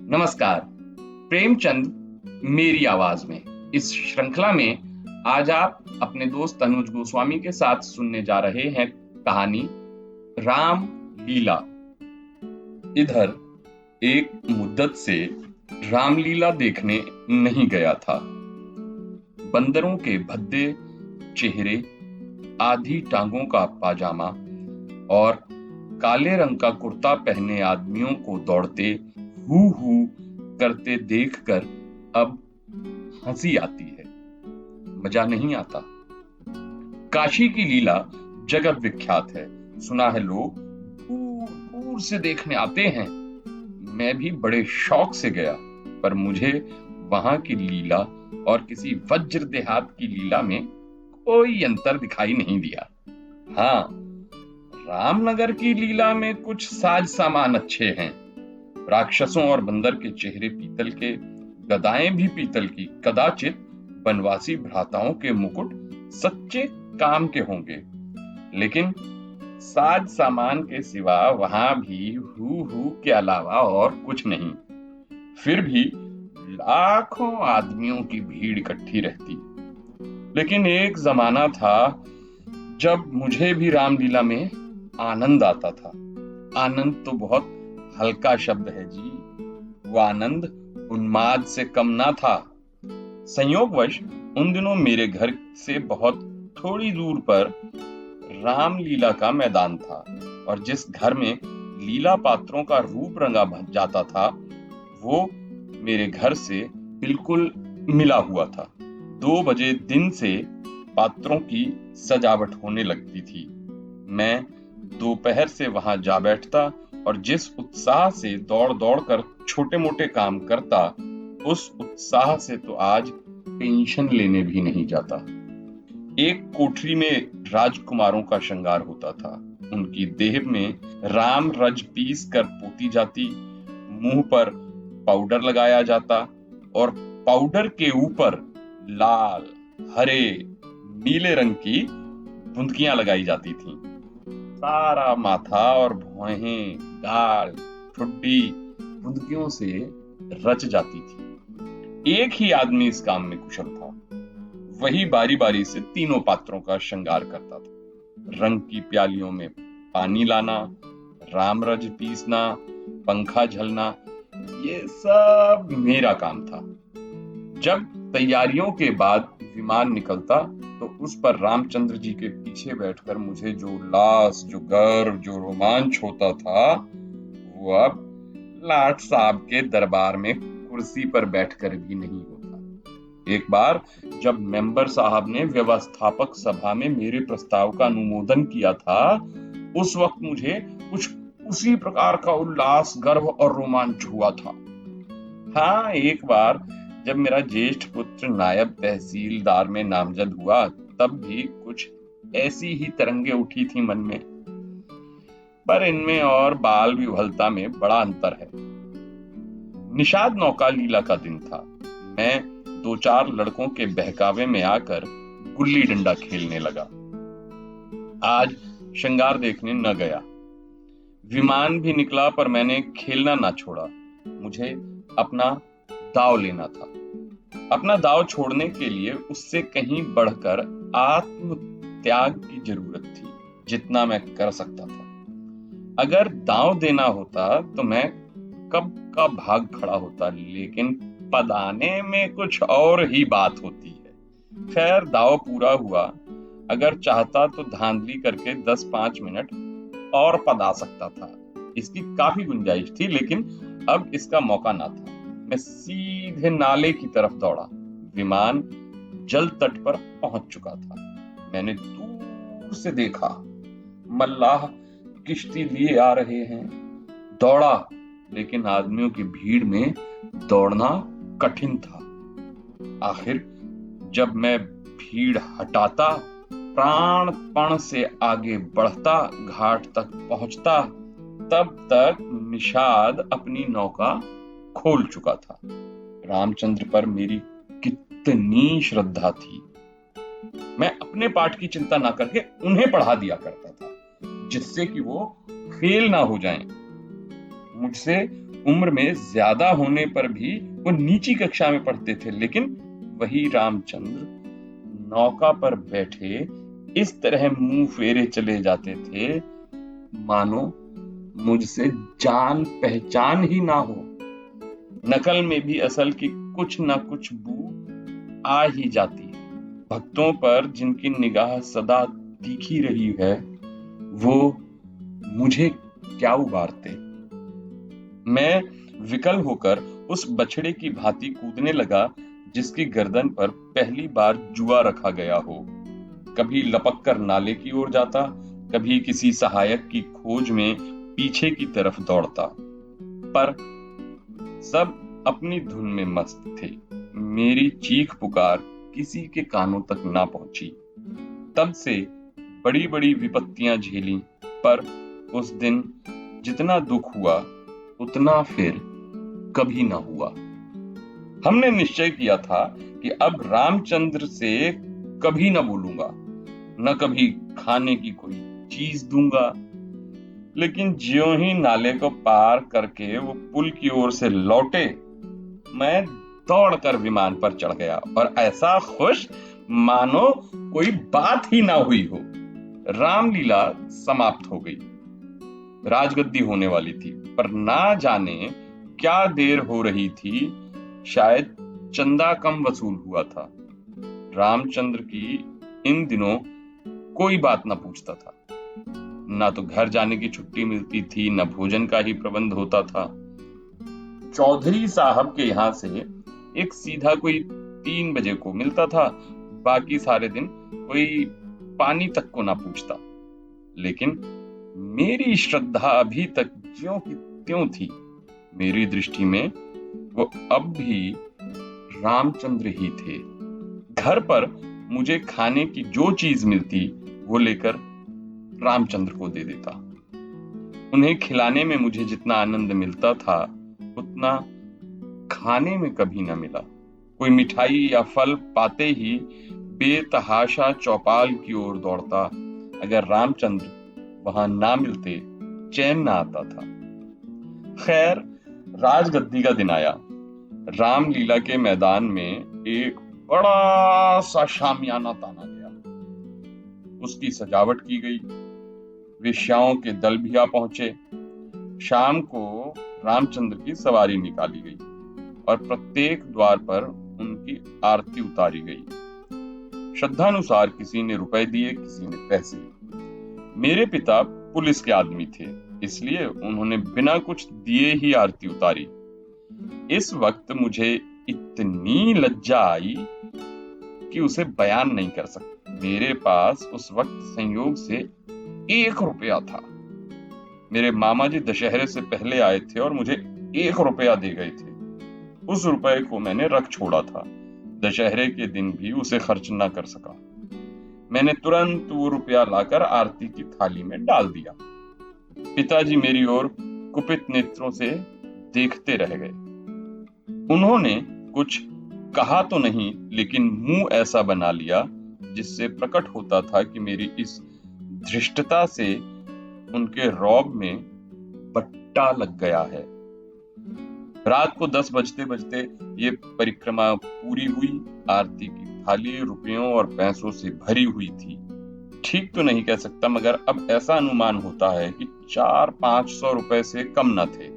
नमस्कार। प्रेमचंद मेरी आवाज में इस श्रृंखला में आज आप अपने दोस्त तनुज गोस्वामी के साथ सुनने जा रहे हैं कहानी राम लीला। इधर एक मुद्दत से रामलीला देखने नहीं गया था। बंदरों के भद्दे चेहरे, आधी टांगों का पाजामा और काले रंग का कुर्ता पहने आदमियों को दौड़ते हू हू करते देखकर अब हंसी आती है, मजा नहीं आता। काशी की लीला जगत विख्यात है, सुना है लोग दूर दूर से देखने आते हैं। मैं भी बड़े शौक से गया, पर मुझे वहां की लीला और किसी वज्र देहात की लीला में कोई अंतर दिखाई नहीं दिया। हाँ, रामनगर की लीला में कुछ साज सामान अच्छे हैं। राक्षसों और बंदर के चेहरे पीतल के, गदाएं भी पीतल की, कदाचित बनवासी भ्राताओं के मुकुट सच्चे काम के होंगे। लेकिन साज सामान के सिवा वहां भी हू के अलावा और कुछ नहीं। फिर भी लाखों आदमियों की भीड़ इकट्ठी रहती। लेकिन एक जमाना था जब मुझे भी रामलीला में आनंद आता था। आनंद तो बहुत हल्का शब्द है जी, वो आनंद उन्माद से कम ना था। संयोगवश उन दिनों मेरे घर से बहुत थोड़ी दूर पर रामलीला का मैदान था, और जिस घर में लीला पात्रों का रूप रंगा जाता था वो मेरे घर से बिल्कुल मिला हुआ था। 2 बजे दिन से पात्रों की सजावट होने लगती थी। मैं दोपहर से वहां जा बैठता और जिस उत्साह से दौड़ दौड़ कर छोटे मोटे काम करता, उस उत्साह से तो आज पेंशन लेने भी नहीं जाता। एक कोठरी में राजकुमारों का श्रृंगार होता था। उनकी देह में राम रज पीस कर पोती जाती, मुंह पर पाउडर लगाया जाता और पाउडर के ऊपर लाल, हरे, नीले रंग की बुंदकियां लगाई जाती थीं। सारा माथा और भौहें, गाल, ठुड्डी बुंदकियों से रच जाती थी। एक ही आदमी इस काम में कुशल था। वही बारी बारी से तीनों पात्रों का श्रृंगार करता था। रंग की प्यालियों में पानी लाना, रामरज पीसना, पंखा झलना, ये सब मेरा काम था। जब तैयारियों के बाद विमान निकलता तो उस पर रामचंद्र जी के पीछे बैठकर मुझे जो उल्लास, जो गर्व, जो रोमांच होता था, वो अब लाट साहब के दरबार में कुर्सी पर बैठकर भी नहीं होता। एक बार जब मेंबर साहब ने व्यवस्थापक सभा में मेरे प्रस्ताव का अनुमोदन किया था, उस वक्त मुझे कुछ उसी प्रकार का उल्लास, गर्व और रोमांच हुआ था। हाँ, एक बार जब मेरा ज्येष्ठ पुत्र नायब तहसीलदार में नामजद हुआ, तब भी कुछ ऐसी ही तरंगे उठी थी मन में। पर इनमें और बाल विह्वलता में बड़ा अंतर है। निषाद नौका लीला का दिन था। मैं 2-4 लड़कों के बहकावे में आकर गुल्ली डंडा खेलने लगा। आज श्रृंगार देखने न गया। विमान भी निकला, पर मैंने खेलना ना छोड़ा। मुझे अपना दाव लेना था। अपना दाव छोड़ने के लिए उससे कहीं बढ़कर आत्म त्याग की जरूरत थी, जितना मैं कर सकता था। अगर दाव देना होता तो मैं कब का भाग खड़ा होता, लेकिन पदाने में कुछ और ही बात होती है। खैर, दाव पूरा हुआ। अगर चाहता तो धांधली करके 10-5 मिनट और पदा सकता था। इसकी काफी गुंजाइश थी, लेकिन अब इसका मौका ना था। मैं सीधे नाले की तरफ दौड़ा। विमान जल तट पर पहुंच चुका था। मैंने दूर से देखा, मल्लाह किश्ती लिए आ रहे हैं। दौड़ा, लेकिन आदमियों की भीड़ में दौड़ना कठिन था। आखिर जब मैं भीड़ हटाता, प्राणपण से आगे बढ़ता, घाट तक पहुंचता, तब तक निषाद अपनी नौका खोल चुका था। रामचंद्र पर मेरी कितनी श्रद्धा थी। मैं अपने पाठ की चिंता ना करके उन्हें पढ़ा दिया करता था, जिससे कि वो फेल ना हो जाएं। मुझसे उम्र में ज्यादा होने पर भी वो नीची कक्षा में पढ़ते थे, लेकिन वही रामचंद्र नौका पर बैठे इस तरह मुंह फेरे चले जाते थे मानो मुझसे जान पहचान ही ना हो। नकल में भी असल की कुछ ना कुछ बू आ ही जाती है। भक्तों पर जिनकी निगाह सदा तीखी रही है, वो मुझे क्या उबारते। मैं विकल होकर उस बछड़े की भांति कूदने लगा जिसकी गर्दन पर पहली बार जुआ रखा गया हो। कभी लपक कर नाले की ओर जाता, कभी किसी सहायक की खोज में पीछे की तरफ दौड़ता, पर सब अपनी धुन में मस्त थे। मेरी चीख पुकार किसी के कानों तक ना पहुंची। तब से बड़ी बड़ी विपत्तियां झेली, पर उस दिन जितना दुख हुआ उतना फिर कभी ना हुआ। हमने निश्चय किया था कि अब रामचंद्र से कभी न बोलूंगा, न कभी खाने की कोई चीज दूंगा। लेकिन ज्यों ही नाले को पार करके वो पुल की ओर से लौटे, मैं दौड़कर विमान पर चढ़ गया और ऐसा खुश मानो कोई बात ही ना हुई हो। रामलीला समाप्त हो गई। राजगद्दी होने वाली थी, पर ना जाने क्या देर हो रही थी। शायद चंदा कम वसूल हुआ था। रामचंद्र की इन दिनों कोई बात ना पूछता था। ना तो घर जाने की छुट्टी मिलती थी, ना भोजन का ही प्रबंध होता था। चौधरी साहब के यहाँ से एक सीधा कोई 3 बजे को मिलता था। बाकी सारे दिन कोई पानी तक को ना पूछता। लेकिन मेरी श्रद्धा अभी तक ज्यों की त्यों थी। मेरी दृष्टि में वो अब भी रामचंद्र ही थे। घर पर मुझे खाने की जो चीज मिलती वो लेकर रामचंद्र को दे देता। उन्हें खिलाने में मुझे जितना आनंद मिलता था उतना खाने में कभी न मिला। कोई मिठाई या फल पाते ही बेतहाशा चौपाल की ओर दौड़ता। अगर रामचंद्र वहां ना मिलते चैन ना आता था। खैर, राजगद्दी का दिन आया। रामलीला के मैदान में एक बड़ा सा शामियाना ताना गया। उसकी सजावट की गई। वेश्याओं के दल भी आ पहुंचे। शाम को रामचंद्र की सवारी निकाली गई और प्रत्येक द्वार पर उनकी आरती उतारी गई। श्रद्धानुसार किसी ने रुपए दिए, किसी ने पैसे। मेरे पिता पुलिस के आदमी थे, इसलिए उन्होंने बिना कुछ दिए ही आरती उतारी। इस वक्त मुझे इतनी लज्जा आई कि उसे बयान नहीं कर सकता। मेरे पास उस वक्त संयोग से 1 रुपया था। मेरे मामा जी दशहरे से पहले आए थे और मुझे 1 रुपया दे गए थे। उस रुपए को मैंने रख छोड़ा था। दशहरे के दिन भी उसे खर्च ना कर सका। मैंने तुरंत वो रुपया लाकर आरती की थाली में डाल दिया। पिताजी मेरी ओर कुपित नेत्रों से देखते रह गए। उन्होंने कुछ कहा तो नहीं, लेकिन मुंह ऐसा बना लिया जिससे प्रकट होता था कि मेरी इस धृष्टता से उनके रौब में बट्टा लग गया है। रात को 10 बजते बजते ये परिक्रमा पूरी हुई। आरती की थाली रुपयों और पैसों से भरी हुई थी। ठीक तो नहीं कह सकता, मगर अब ऐसा अनुमान होता है कि 400-500 रुपए से कम न थे।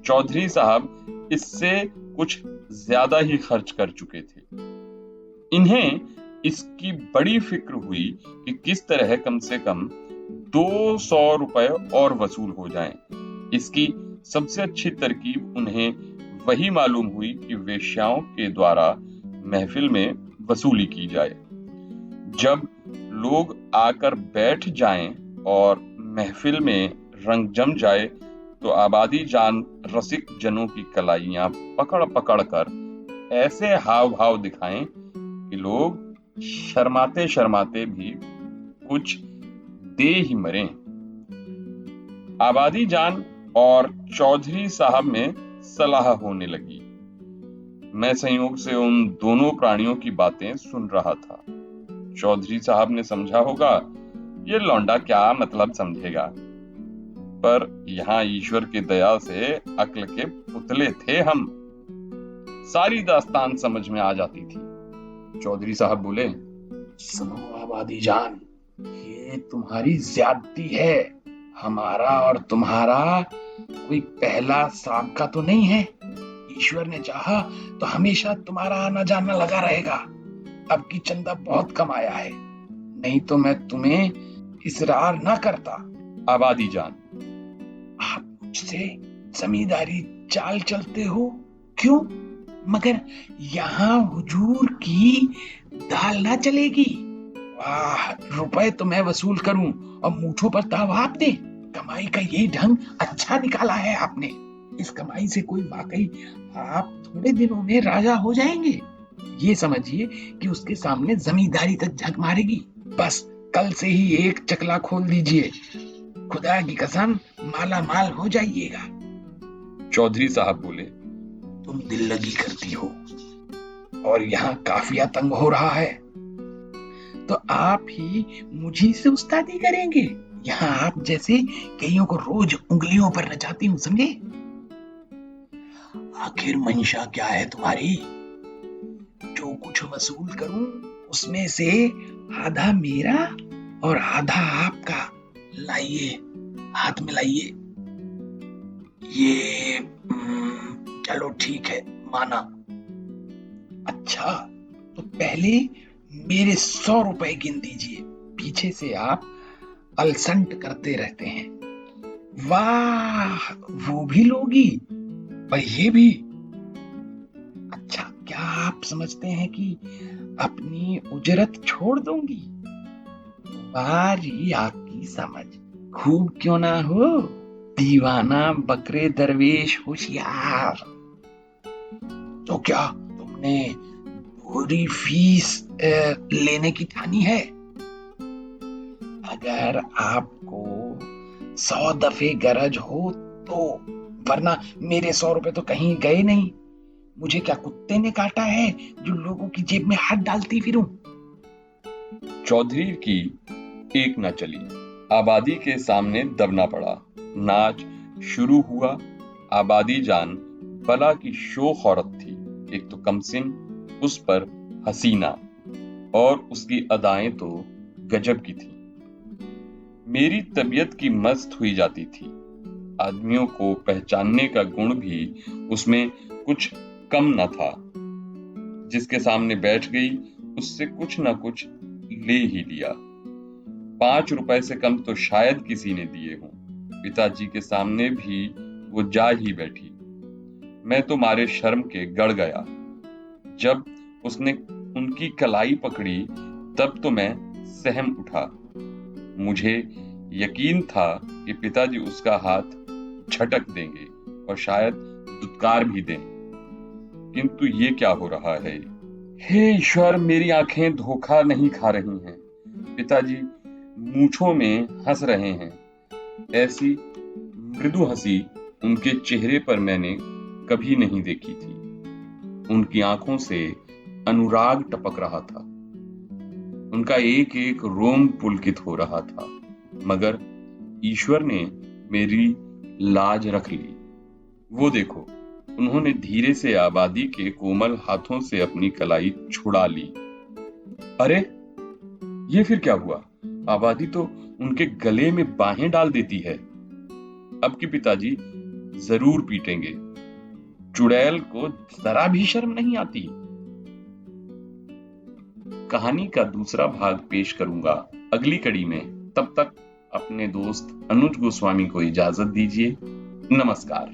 चौधरी साहब इससे कुछ ज्यादा ही खर्च कर चुके थे। इन्हें इसकी बड़ी फिक्र हुई कि किस तरह कम से कम 200 रुपए और वसूल हो जाएं। इसकी सबसे अच्छी तरकीब उन्हें वही मालूम हुई कि वेश्याओं के द्वारा महफिल में वसूली की जाए। जब लोग आकर बैठ जाएं और महफिल में रंग जम जाए तो आबादी जान रसिक जनों की कलाइयां पकड़ पकड़ कर ऐसे हाव भाव दिखाएं कि लोग शर्माते शर्माते भी कुछ दे ही मरें। आबादी जान और चौधरी साहब में सलाह होने लगी। मैं संयोग से उन दोनों प्राणियों की बातें सुन रहा था। चौधरी साहब ने समझा होगा, ये लौंडा क्या मतलब समझेगा। पर यहाँ ईश्वर की दया से अक्ल के पुतले थे हम। सारी दास्तान समझ में आ जाती थी। चौधरी साहब बोले, सुनो आबादी जान, ये तुम्हारी ज्यादती है। हमारा और तुम्हारा कोई पहला साबका तो नहीं है। ईश्वर ने चाहा तो हमेशा तुम्हारा आना जाना लगा रहेगा। अब की चंदा बहुत कम आया है, नहीं तो मैं तुम्हें इसरार ना करता। आबादी जान, आप मुझसे जमींदारी चाल चलते हो क्यों? मगर यहाँ हुजूर की दाल ना चलेगी। वाह, रुपए तो मैं वसूल करूं और मूठों पर दाव आप दे। कमाई का यही ढंग अच्छा निकाला है आपने। इस कमाई से कोई वाकई आप थोड़े दिनों में राजा हो जाएंगे। ये समझिए कि उसके सामने जमींदारी तक झक मारेगी। बस कल से ही एक चकला खोल दीजिए, खुदा की कसम माला माल हो जाइएगा। चौधरी साहब बोले, तुम दिल लगी करती हो और यहाँ काफिया तंग हो रहा है, तो आप ही मुझी से उस्तादी करेंगे। यहाँ आप जैसे कईयों को रोज उंगलियों पर नचाती हूँ, समझे? आखिर मंशा क्या है तुम्हारी? जो कुछ वसूल करूं उसमें से आधा मेरा और आधा आपका। लाइए, हाथ में लाइए। ये चलो ठीक है, माना। अच्छा, तो पहले मेरे 100 रुपए गिन दीजिए। पीछे से आप अलसंट करते रहते हैं। वाह, वो भी लोगी और ये भी। अच्छा, क्या आप समझते हैं कि अपनी उजरत छोड़ दूंगी? बारी आपकी समझ, खूब क्यों ना हो। दीवाना बकरे दरवेश होशियार। तो क्या तुमने पूरी फीस लेने की ठानी है? अगर आपको 100 दफे गरज हो तो, वरना मेरे 100 रुपए तो कहीं गए नहीं। मुझे क्या कुत्ते ने काटा है जो लोगों की जेब में हाथ डालती फिरूं? चौधरी की एक न चली। आबादी के सामने दबना पड़ा। नाच शुरू हुआ। आबादी जान बला की शोख औरत थी। एक तो कमसिन, उस पर हसीना, और उसकी अदाएं तो गजब की थी। मेरी तबीयत की मस्त हुई जाती थी। आदमियों को पहचानने का गुण भी उसमें कुछ कम न था। जिसके सामने बैठ गई उससे कुछ न कुछ ले ही लिया। 5 रुपए से कम तो शायद किसी ने दिए हों। पिताजी के सामने भी वो जा ही बैठी। मैं तो मारे शर्म के गड़ गया। जब उसने उनकी कलाई पकड़ी तब तो मैं सहम उठा। मुझे यकीन था कि पिताजी उसका हाथ झटक देंगे और शायद दुत्कार भी दें, किंतु ये क्या हो रहा है? हे ईश्वर, मेरी आंखें धोखा नहीं खा रही हैं। पिताजी मूंछों में हंस रहे हैं। ऐसी मृदु हंसी उनके चेहरे पर मैंने कभी नहीं देखी थी। उनकी आंखों से अनुराग टपक रहा था। उनका एक एक रोम पुलकित हो रहा था। मगर ईश्वर ने मेरी लाज रख ली। वो देखो, उन्होंने धीरे से आबादी के कोमल हाथों से अपनी कलाई छुड़ा ली। अरे, ये फिर क्या हुआ? आबादी तो उनके गले में बाहें डाल देती है। अब की पिताजी जरूर पीटेंगे। चुड़ैल को जरा भी शर्म नहीं आती। कहानी का दूसरा भाग पेश करूंगा अगली कड़ी में। तब तक अपने दोस्त अनुज गोस्वामी को इजाजत दीजिए। नमस्कार।